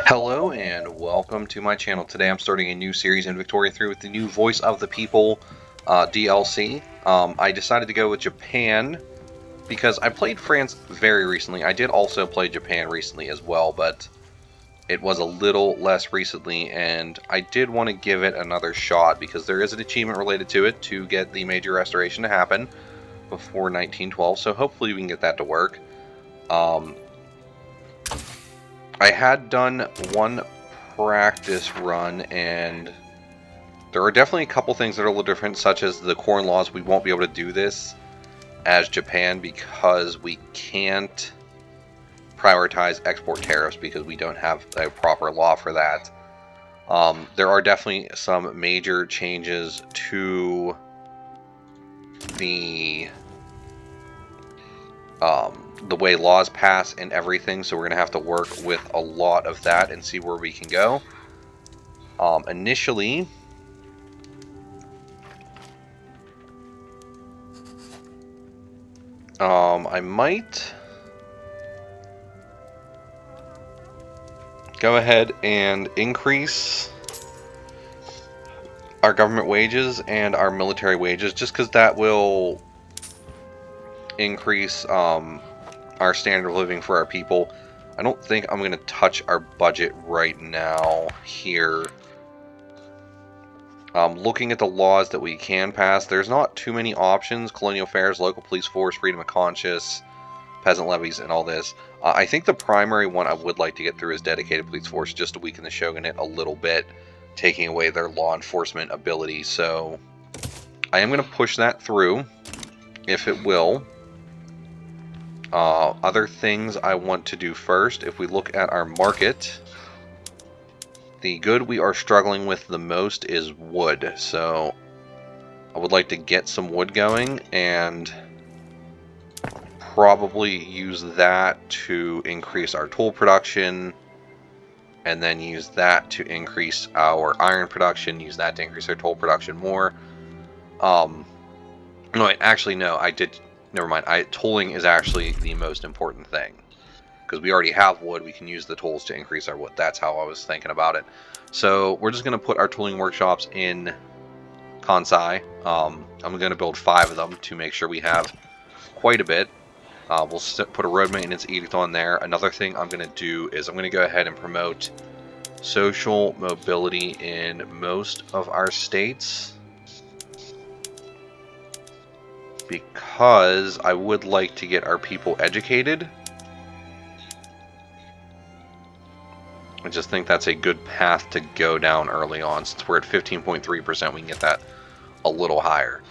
Hello and welcome to my channel. Today I'm starting a new series in Victoria 3 with the new Voice of the People DLC. I decided to go with Japan because I played France very recently. I did also play Japan recently as well, but it was a little less recently, and I did want to give it another shot because there is an achievement related to it to get the major restoration to happen before 1912, so hopefully we can get that to work. I had done one practice run, and there are definitely a couple things that are a little different, such as the corn laws. We won't be able to do this as Japan because we can't prioritize export tariffs because we don't have a proper law for that. There are definitely some major changes to the way laws pass and everything, so we're going to have to work with a lot of that and see where we can go. Initially, I might go ahead and increase our government wages and our military wages, just because that will increase our standard of living for our people. I don't think I'm going to touch our budget right now here. Looking at the laws that we can pass, there's not too many options. Colonial affairs, local police force, freedom of conscience, peasant levies, and all this. I think the primary one I would like to get through is dedicated police force, just to weaken the shogunate a little bit, taking away their law enforcement ability. So I am going to push that through, if it will. Other things I want to do first, if we look at our market, the good we are struggling with the most is wood. So I would like to get some wood going and probably use that to increase our tool production, and then use that to increase our iron production, use that to increase our tool production more. No, actually, no, I did. Never mind. Tooling is actually the most important thing. Because we already have wood, we can use the tools to increase our wood. That's how I was thinking about it. So we're just going to put our tooling workshops in Kansai. I'm going to build 5 of them to make sure we have quite a bit. We'll put a road maintenance edict on there. Another thing I'm going to do is I'm going to go ahead and promote social mobility in most of our states, because I would like to get our people educated. I just think that's a good path to go down early on. Since we're at 15.3%, we can get that a little higher.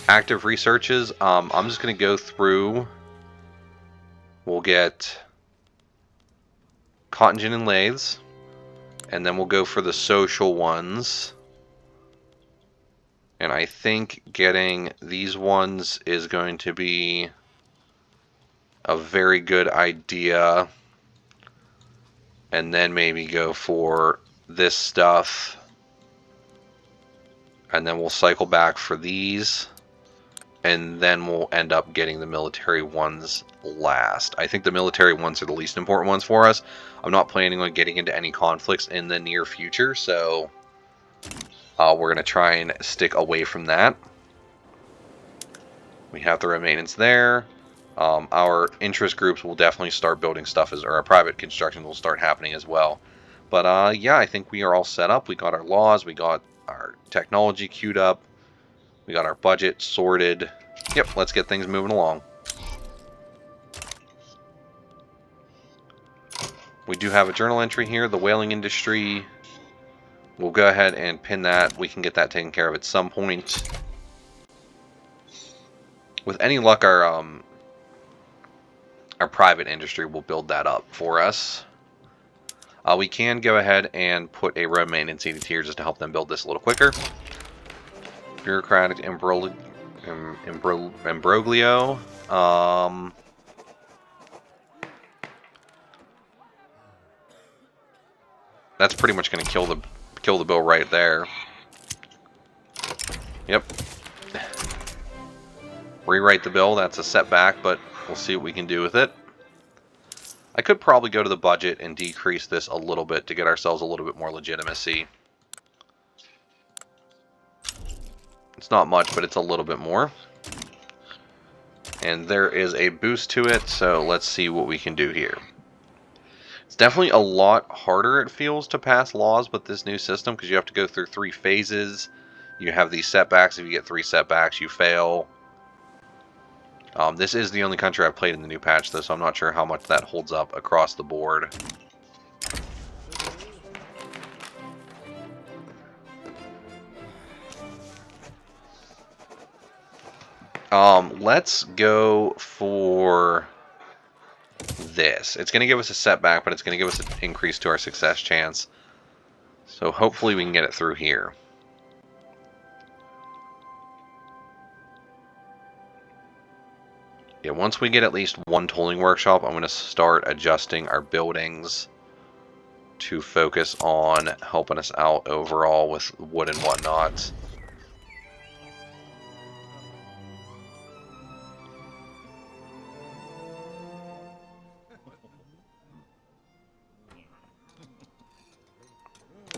Active researches, I'm just going to go through. We'll get cotton gin and lathes, and then we'll go for the social ones. And I think getting these ones is going to be a very good idea. And then maybe go for this stuff. And then we'll cycle back for these. And then we'll end up getting the military ones last. I think the military ones are the least important ones for us. I'm not planning on getting into any conflicts in the near future, so we're going to try and stick away from that. We have the maintenance there. Our interest groups will definitely start building stuff, or our private construction will start happening as well. But yeah, I think we are all set up. We got our laws, we got our technology queued up, we got our budget sorted. Yep, let's get things moving along. We do have a journal entry here, the whaling industry. We'll go ahead and pin that. We can get that taken care of at some point. With any luck, our private industry will build that up for us. We can go ahead and put a road maintenance edict here just to help them build this a little quicker. Bureaucratic imbroglio. That's pretty much going to kill the bill right there. Yep. Rewrite the bill. That's a setback, but we'll see what we can do with it. I could probably go to the budget and decrease this a little bit to get ourselves a little bit more legitimacy. It's not much, but it's a little bit more. And there is a boost to it, so let's see what we can do here. It's definitely a lot harder, it feels, to pass laws with this new system, because you have to go through 3 phases. You have these setbacks. If you get 3 setbacks, you fail. This is the only country I've played in the new patch, though, so I'm not sure how much that holds up across the board. Let's go for this. It's going to give us a setback, but it's going to give us an increase to our success chance. So hopefully we can get it through here. Yeah, once we get at least 1 tooling workshop, I'm going to start adjusting our buildings to focus on helping us out overall with wood and whatnot.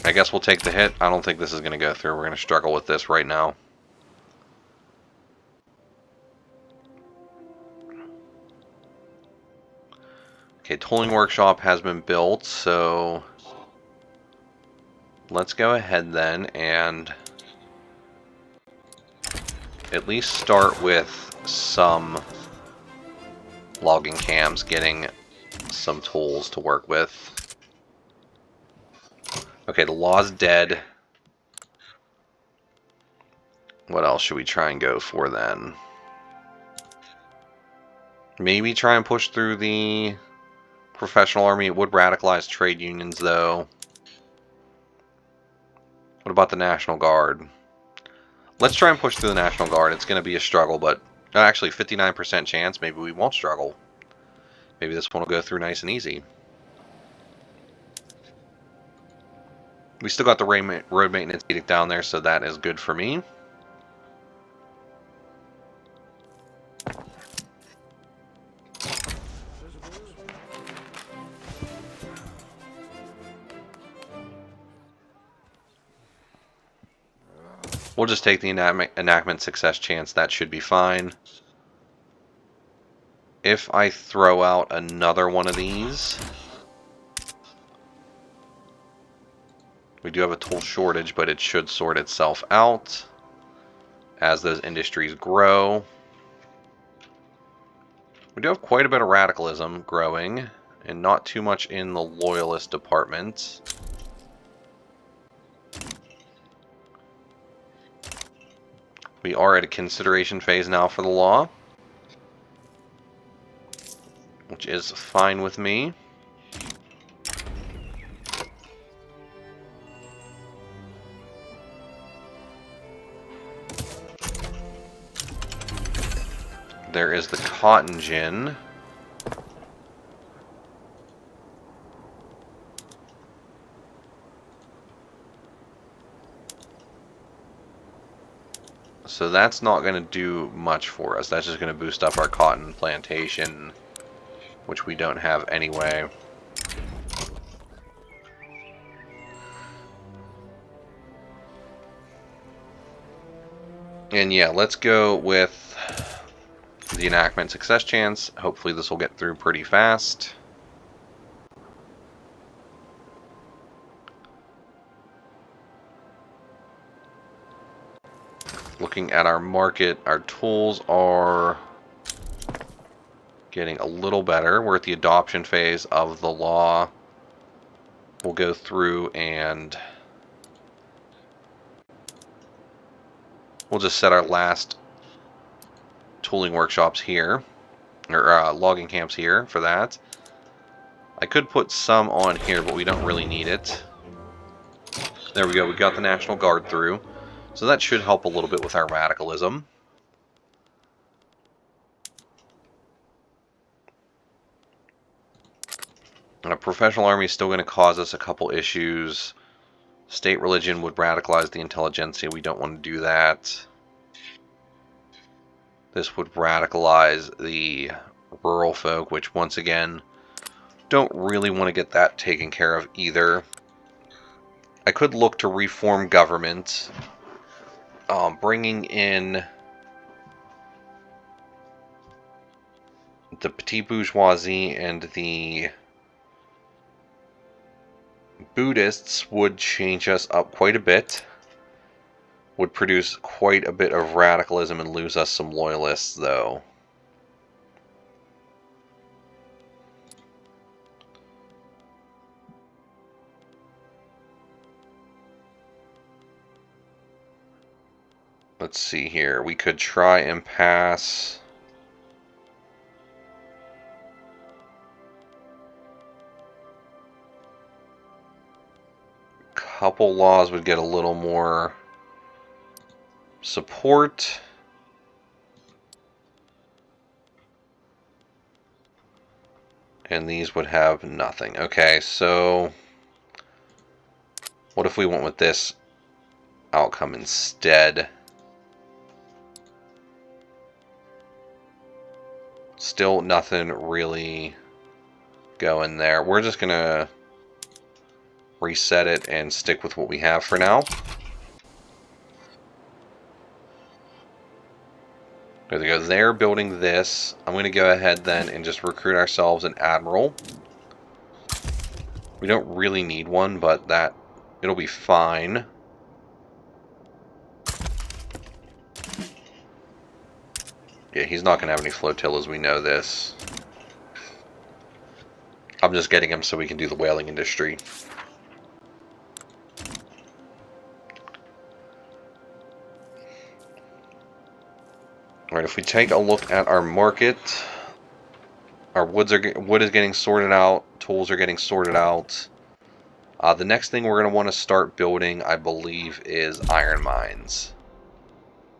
I guess we'll take the hit. I don't think this is going to go through. We're going to struggle with this right now. Okay, tooling workshop has been built, so let's go ahead then and at least start with some logging camps, getting some tools to work with. Okay, the law's dead. What else should we try and go for then? Maybe try and push through the professional army. It would radicalize trade unions, though. What about the National Guard? Let's try and push through the National Guard. It's going to be a struggle, but actually 59% chance. Maybe we won't struggle. Maybe this one will go through nice and easy. We still got the road maintenance edict down there, so that is good for me. We'll just take the enactment success chance. That should be fine. If I throw out another one of these, we do have a tool shortage, but it should sort itself out as those industries grow. We do have quite a bit of radicalism growing, and not too much in the loyalist department. We are at a consideration phase now for the law, which is fine with me. There is the cotton gin. So that's not going to do much for us. That's just going to boost up our cotton plantation, which we don't have anyway. And yeah, let's go with the enactment success chance. Hopefully this will get through pretty fast. Looking at our market, our tools are getting a little better. We're at the adoption phase of the law. We'll go through and we'll just set our last tooling workshops here, or logging camps here for that. I could put some on here, but we don't really need it. There we go, we got the National Guard through. So that should help a little bit with our radicalism. And a professional army is still going to cause us a couple issues. State religion would radicalize the intelligentsia. We don't want to do that. This would radicalize the rural folk, which once again Don't really want to get that taken care of either. I could look to reform government, bringing in the petit bourgeoisie and the Buddhists would change us up quite a bit, would produce quite a bit of radicalism and lose us some loyalists though. Let's see here. We could try and pass a couple laws would get a little more support. And these would have nothing. Okay, so what if we went with this outcome instead? Still nothing really going there. We're just going to reset it and stick with what we have for now. There they go. They're building this. I'm going to go ahead then and just recruit ourselves an admiral. We don't really need one, but it'll be fine. Yeah, he's not going to have any flotillas, we know this. I'm just getting him so we can do the whaling industry. Alright, if we take a look at our market, our wood is getting sorted out, tools are getting sorted out. The next thing we're going to want to start building, I believe, is iron mines.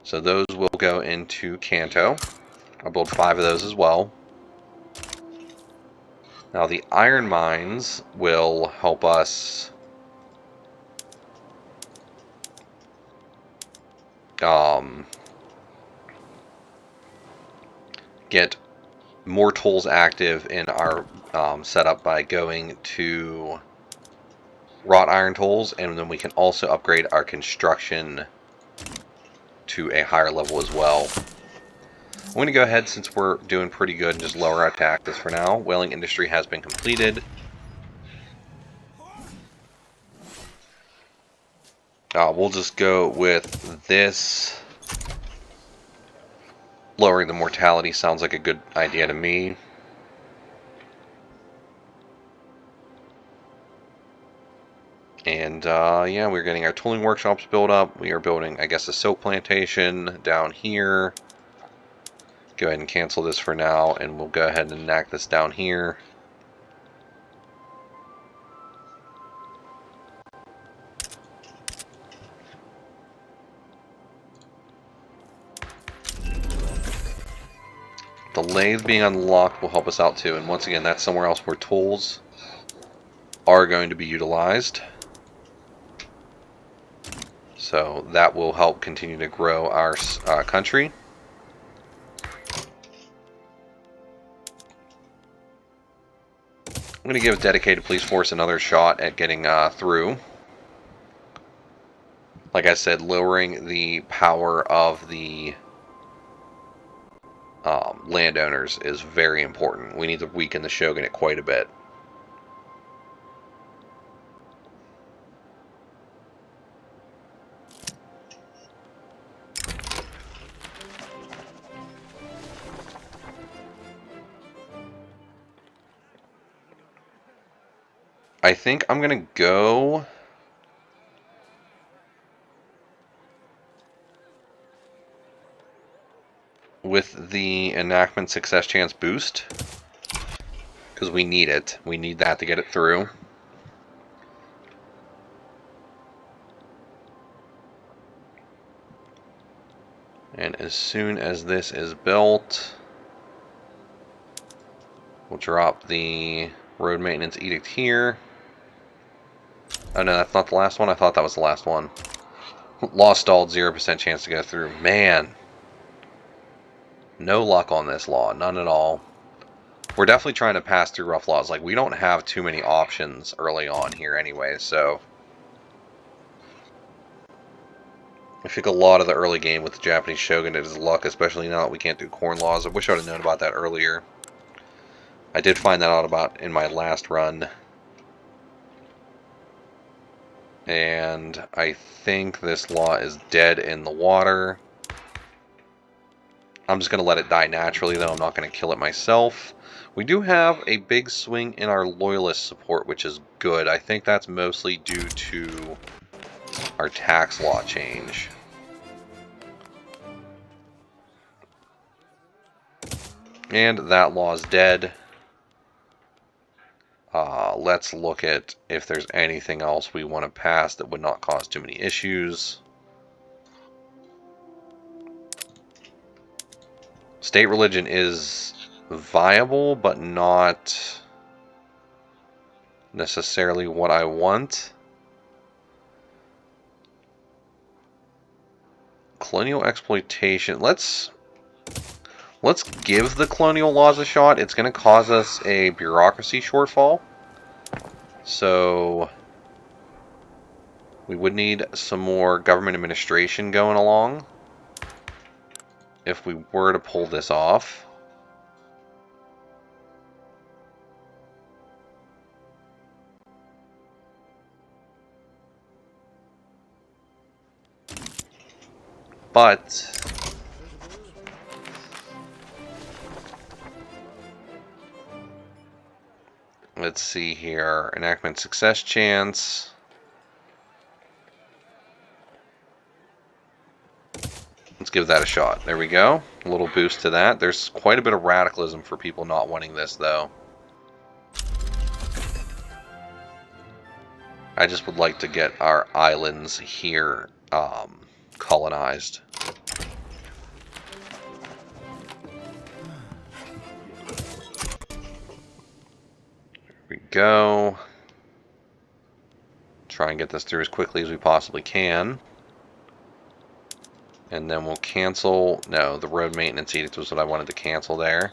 So those will go into Kanto. I'll build 5 of those as well. Now the iron mines will help us get more tools active in our setup by going to wrought iron tools, and then we can also upgrade our construction to a higher level as well. I'm going to go ahead, since we're doing pretty good, and just lower our taxes for now. Whaling industry has been completed. We'll just go with this. Lowering the mortality sounds like a good idea to me. And yeah, we're getting our tooling workshops built up. We are building, I guess, a soap plantation down here. Go ahead and cancel this for now, and we'll go ahead and enact this down here. The lathe being unlocked will help us out too, and once again, that's somewhere else where tools are going to be utilized. So that will help continue to grow our country. I'm going to give a dedicated police force another shot at getting through. Like I said, lowering the power of the landowners is very important. We need to weaken the shogunate quite a bit. I think I'm going to go with the enactment success chance boost, because we need it. We need that to get it through. And as soon as this is built, we'll drop the road maintenance edict here. Oh no, that's not the last one. I thought that was the last one. Law stalled, 0% chance to go through. Man. No luck on this law. None at all. We're definitely trying to pass through rough laws. Like, we don't have too many options early on here anyway, so... I think a lot of the early game with the Japanese shogunate is luck, especially now that we can't do corn laws. I wish I would have known about that earlier. I did find that out about in my last run. And I think this law is dead in the water. I'm just going to let it die naturally, though. I'm not going to kill it myself. We do have a big swing in our loyalist support, which is good. I think that's mostly due to our tax law change. And that law is dead. Let's look at if there's anything else we want to pass that would not cause too many issues. State religion is viable, but not necessarily what I want. Colonial exploitation. Let's give the colonial laws a shot. It's going to cause us a bureaucracy shortfall. So we would need some more government administration going along if we were to pull this off. But let's see here. Enactment success chance. Let's give that a shot. There we go. A little boost to that. There's quite a bit of radicalism for people not wanting this, though. I just would like to get our islands here colonized. There we go. Try and get this through as quickly as we possibly can. And then we'll cancel... No, the road maintenance edict was what I wanted to cancel there.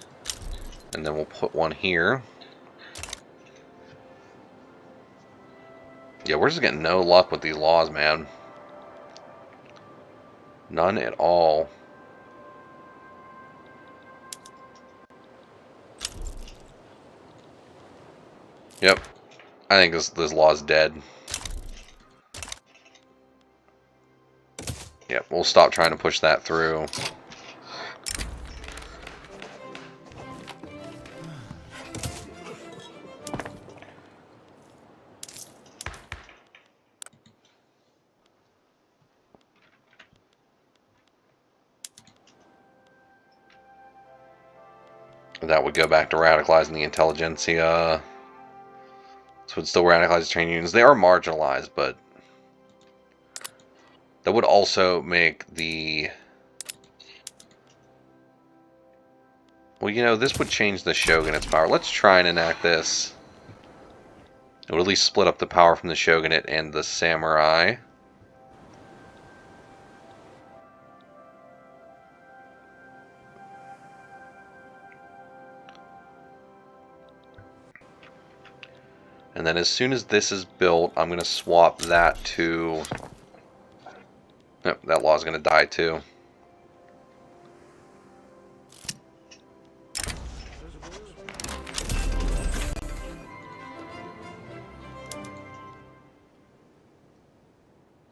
And then we'll put one here. Yeah, we're just getting no luck with these laws, man. None at all. Yep. I think this law is dead. Yep, we'll stop trying to push that through. That would go back to radicalizing the intelligentsia. This would still radicalize the trade unions. They are marginalized, but that would also make the... Well, you know, this would change the shogunate's power. Let's try and enact this. It would at least split up the power from the shogunate and the samurai. And then as soon as this is built, I'm going to swap that to... Nope, that law is going to die too.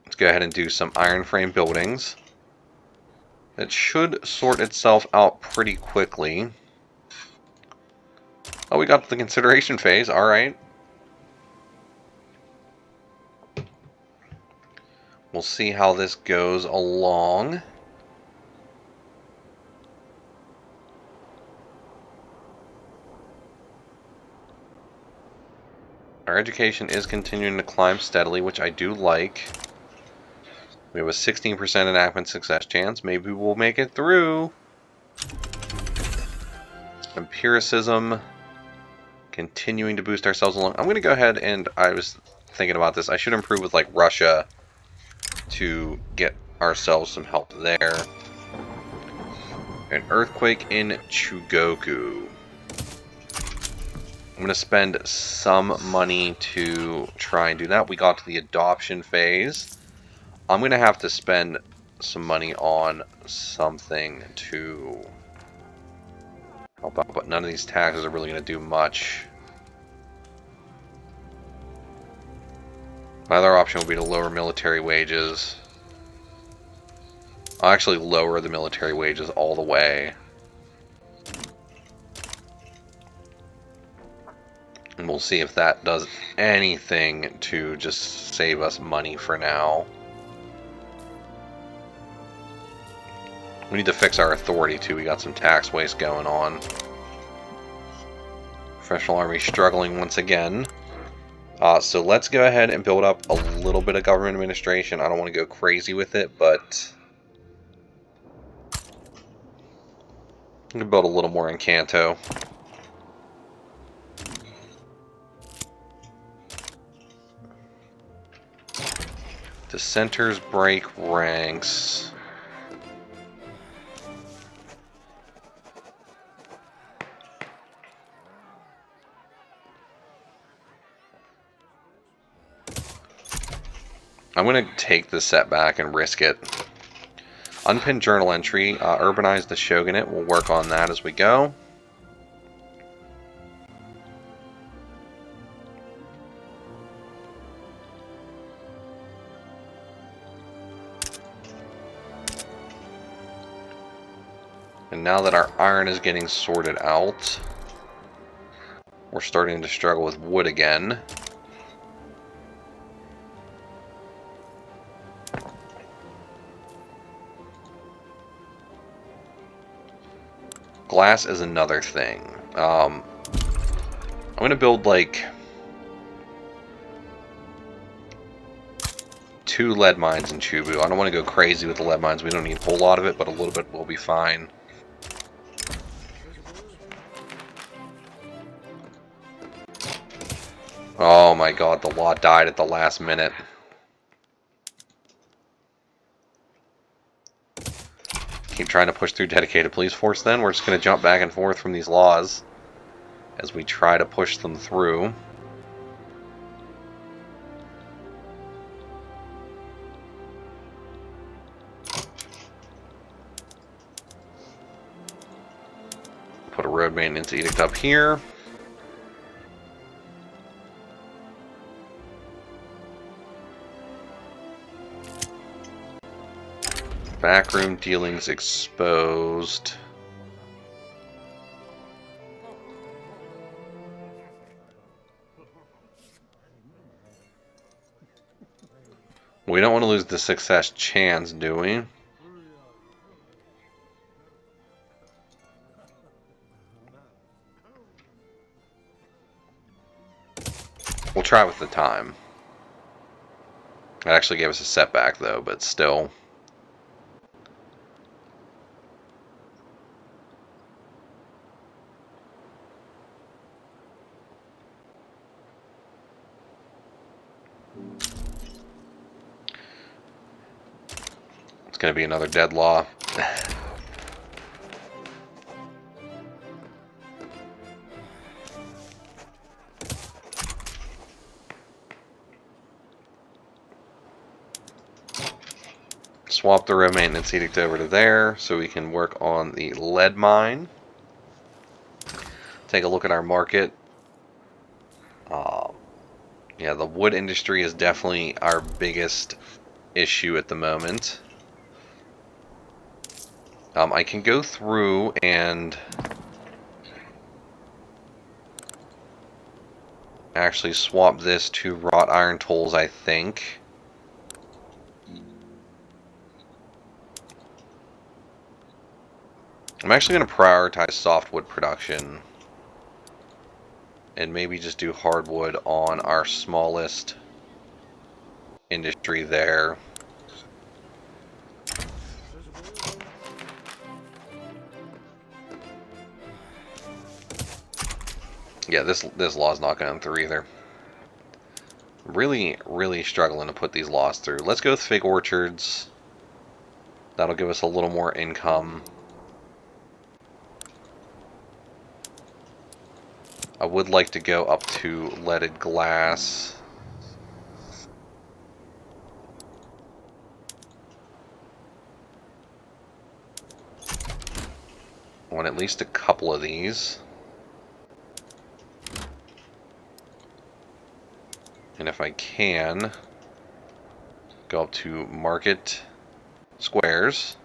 Let's go ahead and do some iron frame buildings. It should sort itself out pretty quickly. Oh, we got the consideration phase. All right. We'll see how this goes along. Our education is continuing to climb steadily, which I do like. We have a 16% enactment success chance. Maybe we'll make it through. Empiricism. Continuing to boost ourselves along. I'm going to go ahead and, I was thinking about this, I should improve with like Russia to get ourselves some help there. An earthquake in Chugoku. I'm going to spend some money to try and do that. We got to the adoption phase. I'm going to have to spend some money on something to help out, but none of these taxes are really going to do much. My other option would be to lower military wages. I'll actually lower the military wages all the way. And we'll see if that does anything to just save us money for now. We need to fix our authority too. We got some tax waste going on. Professional Army struggling once again. So let's go ahead and build up a little bit of government administration. I don't want to go crazy with it, but I'm going to build a little more in Kanto. Dissenters break ranks. I'm going to take the setback and risk it. Unpinned journal entry. Urbanize the shogunate. We'll work on that as we go. And now that our iron is getting sorted out, we're starting to struggle with wood again. Glass is another thing. I'm going to build like 2 lead mines in Chubu. I don't want to go crazy with the lead mines. We don't need a whole lot of it, but a little bit will be fine. Oh my god, the law died at the last minute. Keep trying to push through dedicated police force then. We're just going to jump back and forth from these laws as we try to push them through. Put a road maintenance edict up here. Backroom dealings exposed. We don't want to lose the success chance, do we? We'll try with the time. It actually gave us a setback though, but still. Going to be another dead law. Swap the road maintenance edict over to there so we can work on the lead mine. Take a look at our market. Yeah, the wood industry is definitely our biggest issue at the moment. I can go through and actually swap this to wrought iron tools, I think. I'm actually going to prioritize softwood production and maybe just do hardwood on our smallest industry there. Yeah, this law's not going through either. Really struggling to put these laws through. Let's go with fig orchards. That'll give us a little more income. I would like to go up to leaded glass. I want at least a couple of these. And if I can, go up to market squares.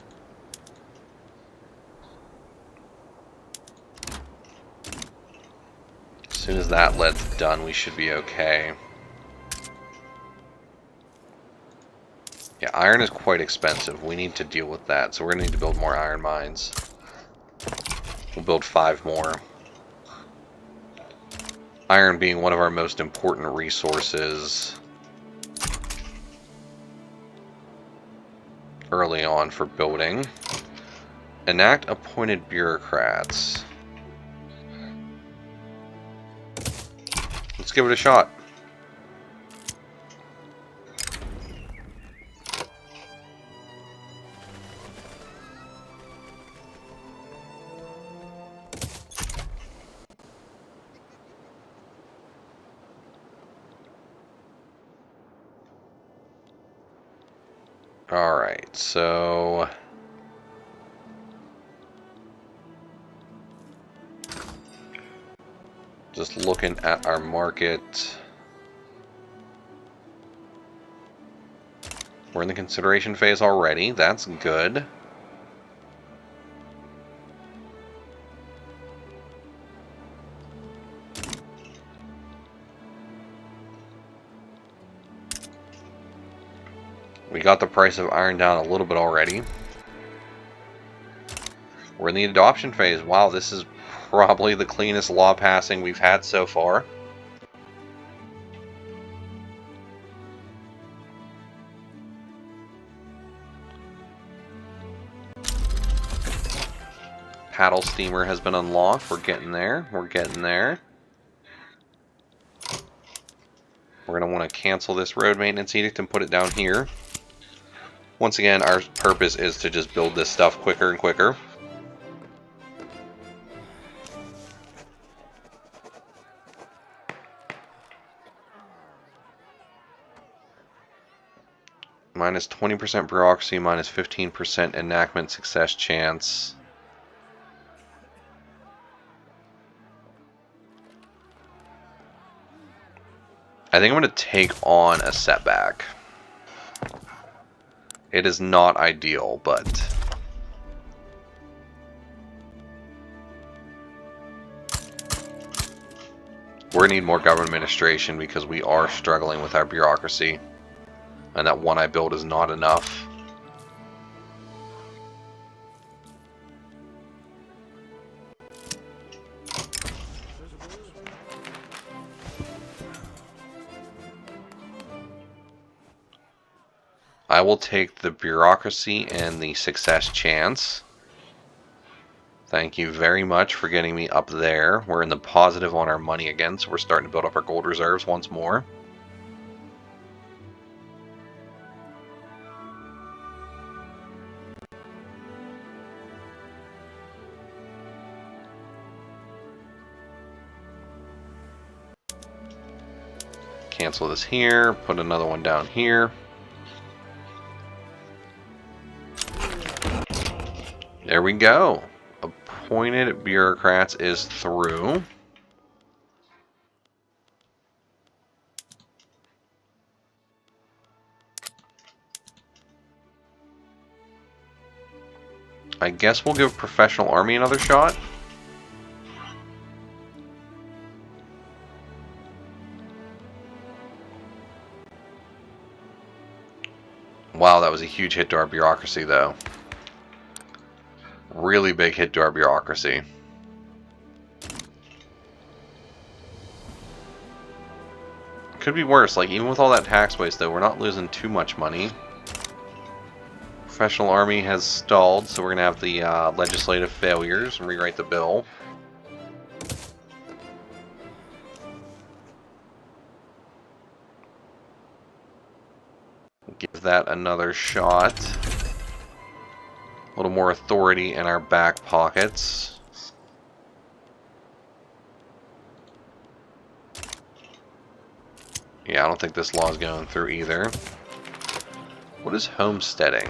As soon as that lead's done, we should be okay. Yeah, iron is quite expensive. We need to deal with that, so we're going to need to build more iron mines. We'll build 5 more. Iron being one of our most important resources early on for building. Enact appointed bureaucrats. Let's give it a shot. Alright, so just looking at our market. We're in the consideration phase already. That's good. We got the price of iron down a little bit already. We're in the adoption phase. Wow, this is probably the cleanest law passing we've had so far. Paddle steamer has been unlocked. We're getting there. We're getting there. We're going to want to cancel this road maintenance edict and put it down here. Once again, our purpose is to just build this stuff quicker and quicker. Minus 20% bureaucracy, minus 15% enactment success chance. I think I'm going to take on a setback. It is not ideal, but we're going to need more government administration because we are struggling with our bureaucracy. And that one I built is not enough. I will take the bureaucracy and the success chance. Thank you very much for getting me up there. We're in the positive on our money again, so we're starting to build up our gold reserves once more. Cancel this here, put another one down here. There we go. Appointed bureaucrats is through. I guess we'll give Professional Army another shot. Wow, that was a huge hit to our bureaucracy, though. Really big hit to our bureaucracy. Could be worse. Like, even with all that tax waste, though, we're not losing too much money. Professional Army has stalled, so we're going to have the legislative failures and rewrite the bill. Give that another shot. A little more authority in our back pockets. Yeah, I don't think this law is going through either. What is homesteading?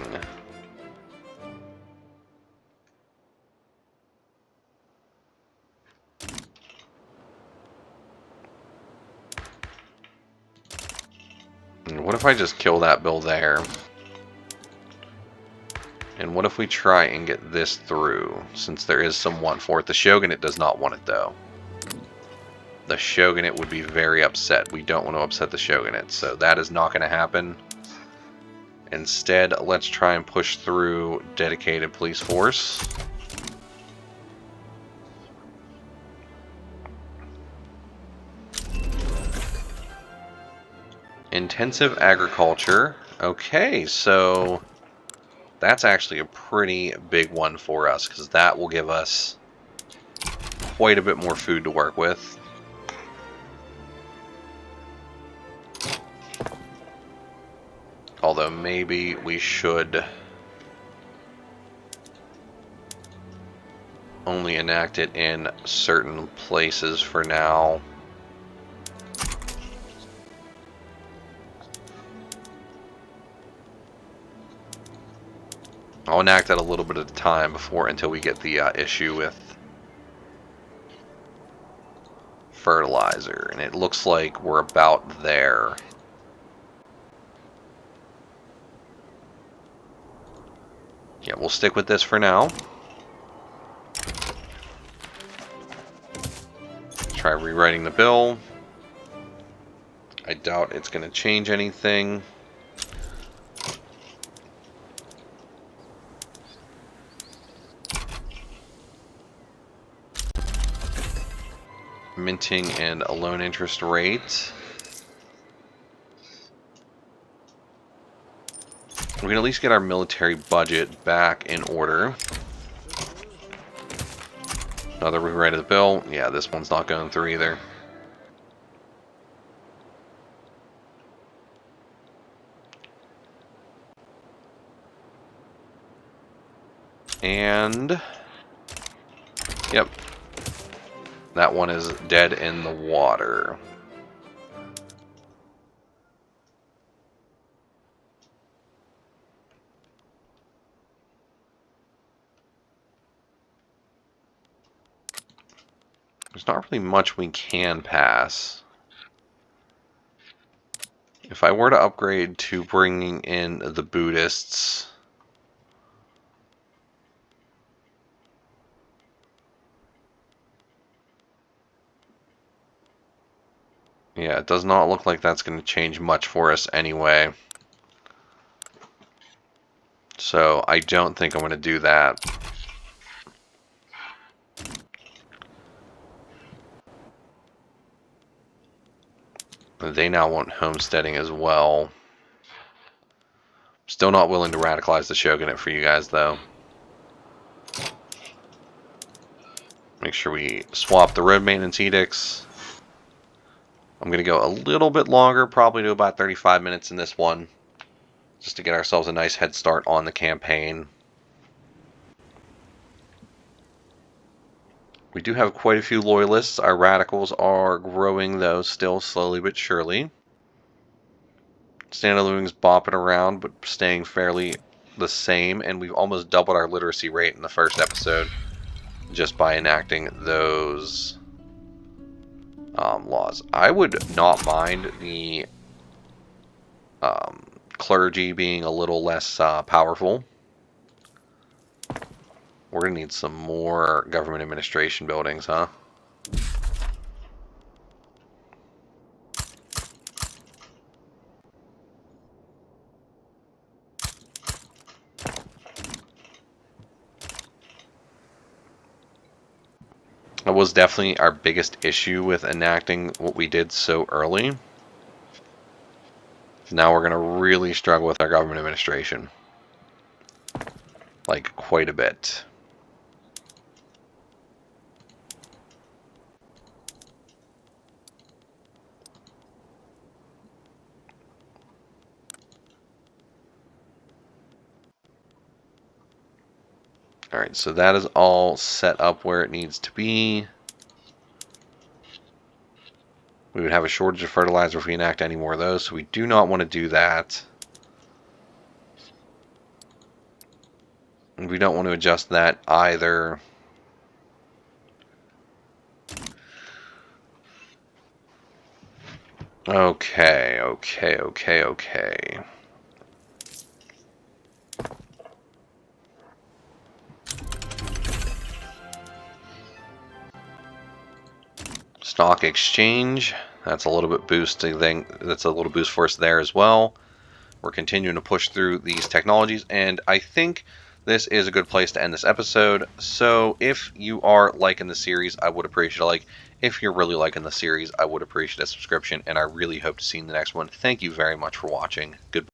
What if I just kill that bill there? And what if we try and get this through, since there is some want for it? The Shogunate does not want it, though. The Shogunate would be very upset. We don't want to upset the Shogunate, so that is not going to happen. Instead, let's try and push through dedicated police force. Intensive agriculture. Okay, so that's actually a pretty big one for us, because that will give us quite a bit more food to work with. Although maybe we should only enact it in certain places for now. I'll enact that a little bit at a time until we get the issue with fertilizer, and it looks like we're about there. Yeah, we'll stick with this for now. Try rewriting the bill. I doubt it's going to change anything. Minting and a loan interest rate. We can at least get our military budget back in order. Another rewrite of the bill. Yeah, this one's not going through either. And yep, that one is dead in the water. There's not really much we can pass. If I were to upgrade to bringing in the Buddhists, yeah, it does not look like that's going to change much for us anyway. So I don't think I'm going to do that. They now want homesteading as well. Still not willing to radicalize the Shogunate for you guys, though. Make sure we swap the road maintenance edicts. I'm going to go a little bit longer, probably to about 35 minutes in this one, just to get ourselves a nice head start on the campaign. We do have quite a few loyalists. Our radicals are growing, though, still slowly but surely. Standard of living is bopping around, but staying fairly the same, and we've almost doubled our literacy rate in the first episode just by enacting those laws. I would not mind the clergy being a little less powerful. We're going to need some more government administration buildings, huh? That was definitely our biggest issue with enacting what we did so early. Now we're going to really struggle with our government administration. Like, quite a bit. Alright, so that is all set up where it needs to be. We would have a shortage of fertilizer if we enact any more of those, so we do not want to do that. And we don't want to adjust that either. Okay. Stock exchange. That's a little bit boosting thing. That's a little boost for us there as well. We're continuing to push through these technologies, and I think this is a good place to end this episode. So if you are liking the series, I would appreciate a like. If you're really liking the series, I would appreciate a subscription, and I really hope to see you in the next one. Thank you very much for watching. Goodbye.